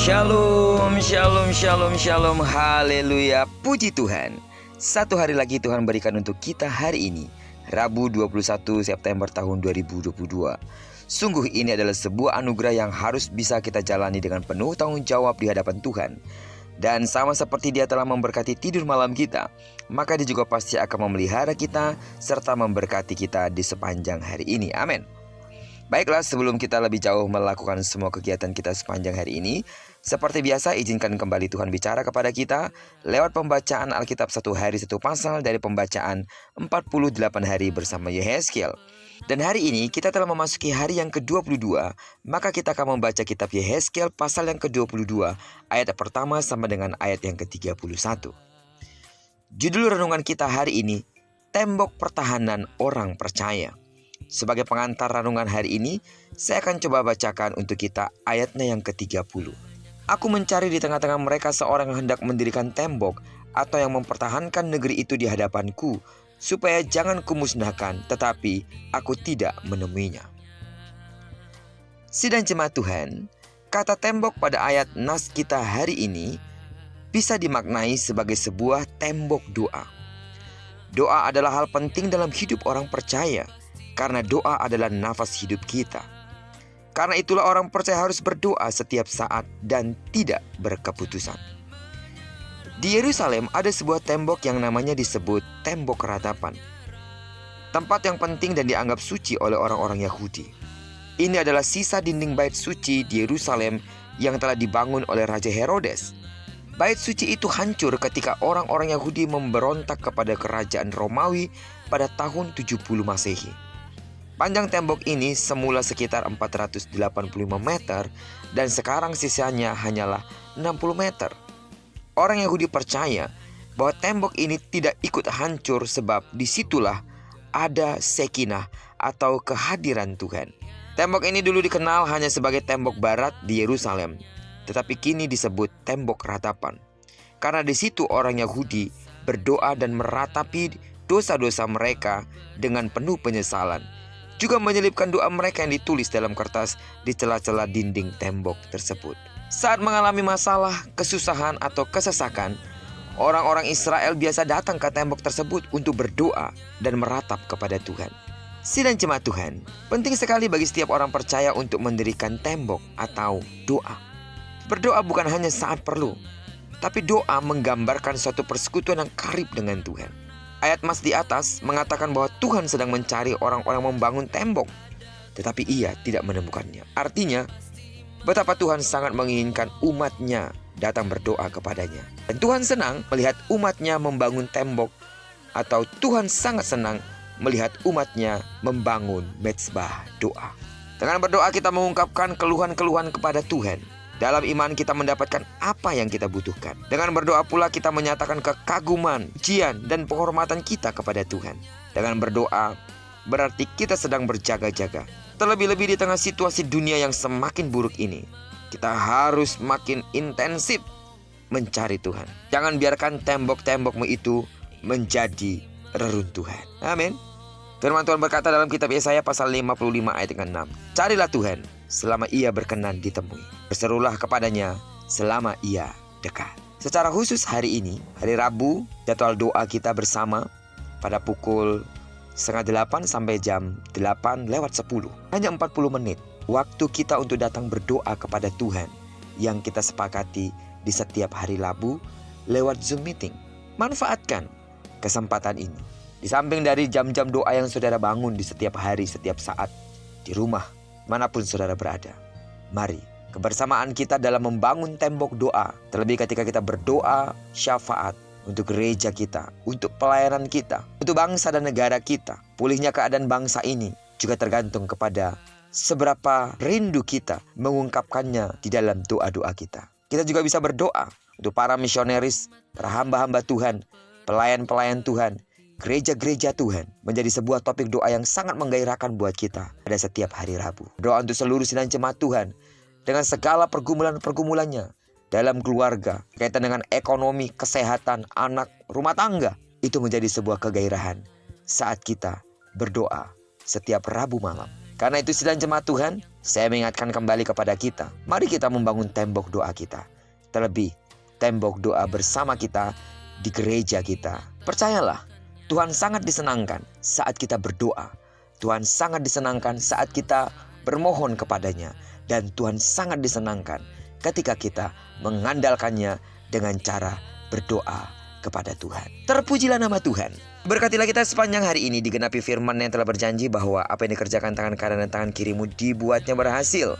Shalom, shalom, shalom, shalom, haleluya, puji Tuhan. Satu hari lagi Tuhan berikan untuk kita hari ini, Rabu 21 September tahun 2022. Sungguh ini adalah sebuah anugerah yang harus bisa kita jalani dengan penuh tanggung jawab di hadapan Tuhan. Dan sama seperti Dia telah memberkati tidur malam kita, maka Dia juga pasti akan memelihara kita serta memberkati kita di sepanjang hari ini. Amin. Baiklah, sebelum kita lebih jauh melakukan semua kegiatan kita sepanjang hari ini, seperti biasa izinkan kembali Tuhan bicara kepada kita lewat pembacaan Alkitab satu hari satu pasal dari pembacaan 48 hari bersama Yehezkiel. Dan hari ini kita telah memasuki hari yang ke-22, maka kita akan membaca kitab Yehezkiel pasal yang ke-22, ayat pertama sampai dengan ayat yang ke-31. Judul renungan kita hari ini, Tembok Pertahanan Orang Percaya. Sebagai pengantar renungan hari ini, saya akan coba bacakan untuk kita ayatnya yang ke-30. Aku mencari di tengah-tengah mereka seorang yang hendak mendirikan tembok atau yang mempertahankan negeri itu di hadapanku, supaya jangan kumusnahkan, tetapi aku tidak menemuinya. Sidang jemaat Tuhan, kata tembok pada ayat nas kita hari ini bisa dimaknai sebagai sebuah tembok doa. Doa adalah hal penting dalam hidup orang percaya, karena doa adalah nafas hidup kita. Karena itulah orang percaya harus berdoa setiap saat dan tidak berkeputusan. Di Yerusalem ada sebuah tembok yang namanya disebut Tembok Ratapan. Tempat yang penting dan dianggap suci oleh orang-orang Yahudi. Ini adalah sisa dinding bait suci di Yerusalem yang telah dibangun oleh Raja Herodes. Bait suci itu hancur ketika orang-orang Yahudi memberontak kepada kerajaan Romawi pada tahun 70 Masehi. Panjang tembok ini semula sekitar 485 meter dan sekarang sisanya hanyalah 60 meter. Orang Yahudi percaya bahwa tembok ini tidak ikut hancur sebab disitulah ada Shekinah atau kehadiran Tuhan. Tembok ini dulu dikenal hanya sebagai tembok barat di Yerusalem, tetapi kini disebut Tembok Ratapan. Karena di situ orang Yahudi berdoa dan meratapi dosa-dosa mereka dengan penuh penyesalan. Juga menyelipkan doa mereka yang ditulis dalam kertas di celah-celah dinding tembok tersebut. Saat mengalami masalah, kesusahan, atau kesesakan, orang-orang Israel biasa datang ke tembok tersebut untuk berdoa dan meratap kepada Tuhan. Sidang jemaat Tuhan, penting sekali bagi setiap orang percaya untuk mendirikan tembok atau doa. Berdoa bukan hanya saat perlu, tapi doa menggambarkan suatu persekutuan yang karib dengan Tuhan. Ayat mas di atas mengatakan bahwa Tuhan sedang mencari orang-orang membangun tembok, tetapi ia tidak menemukannya. Artinya, betapa Tuhan sangat menginginkan umatnya datang berdoa kepadanya. Dan Tuhan senang melihat umatnya membangun tembok, atau Tuhan sangat senang melihat umatnya membangun mezbah doa. Dengan berdoa kita mengungkapkan keluhan-keluhan kepada Tuhan. Dalam iman kita mendapatkan apa yang kita butuhkan. Dengan berdoa pula kita menyatakan kekaguman, pujian, dan penghormatan kita kepada Tuhan. Dengan berdoa berarti kita sedang berjaga-jaga. Terlebih-lebih di tengah situasi dunia yang semakin buruk ini, kita harus makin intensif mencari Tuhan. Jangan biarkan tembok-tembokmu itu menjadi reruntuhan. Amin. Firman Tuhan berkata dalam kitab Yesaya pasal 55 ayat 6. Carilah Tuhan selama ia berkenan ditemui. Berserulah kepadanya selama ia dekat. Secara khusus hari ini, hari Rabu, jadwal doa kita bersama pada pukul 7:30 sampai jam 8:10. Hanya 40 menit waktu kita untuk datang berdoa kepada Tuhan yang kita sepakati di setiap hari Rabu lewat Zoom meeting. Manfaatkan kesempatan ini. Di samping dari jam-jam doa yang saudara bangun di setiap hari, setiap saat, di rumah, manapun saudara berada. Mari kebersamaan kita dalam membangun tembok doa, terlebih ketika kita berdoa syafaat untuk gereja kita, untuk pelayanan kita, untuk bangsa dan negara kita. Pulihnya keadaan bangsa ini juga tergantung kepada seberapa rindu kita mengungkapkannya di dalam doa-doa kita. Kita juga bisa berdoa untuk para misionaris, para hamba-hamba Tuhan, pelayan-pelayan Tuhan, gereja-gereja Tuhan, menjadi sebuah topik doa yang sangat menggairahkan buat kita pada setiap hari Rabu. Doa untuk seluruh sidang jemaat Tuhan dengan segala pergumulan-pergumulannya dalam keluarga, kaitan dengan ekonomi, kesehatan, anak, rumah tangga. Itu menjadi sebuah kegairahan saat kita berdoa setiap Rabu malam. Karena itu sidang jemaat Tuhan, Saya mengingatkan kembali kepada kita, mari kita membangun tembok doa kita. Terlebih, tembok doa bersama kita di gereja kita. Percayalah, Tuhan sangat disenangkan saat kita berdoa. Tuhan sangat disenangkan saat kita bermohon kepadanya. Dan Tuhan sangat disenangkan ketika kita mengandalkannya dengan cara berdoa kepada Tuhan. Terpujilah nama Tuhan. Berkatilah kita sepanjang hari ini, digenapi firman yang telah berjanji bahwa apa yang dikerjakan tangan kanan dan tangan kirimu dibuatnya berhasil.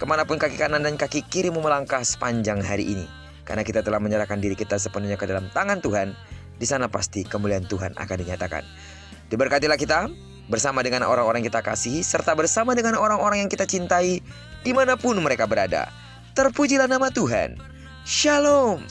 Kemanapun kaki kanan dan kaki kirimu melangkah sepanjang hari ini. Karena kita telah menyerahkan diri kita sepenuhnya ke dalam tangan Tuhan, di sana pasti kemuliaan Tuhan akan dinyatakan. Diberkatilah kita bersama dengan orang-orang yang kita kasihi, serta bersama dengan orang-orang yang kita cintai, dimanapun mereka berada. Terpujilah nama Tuhan. Shalom.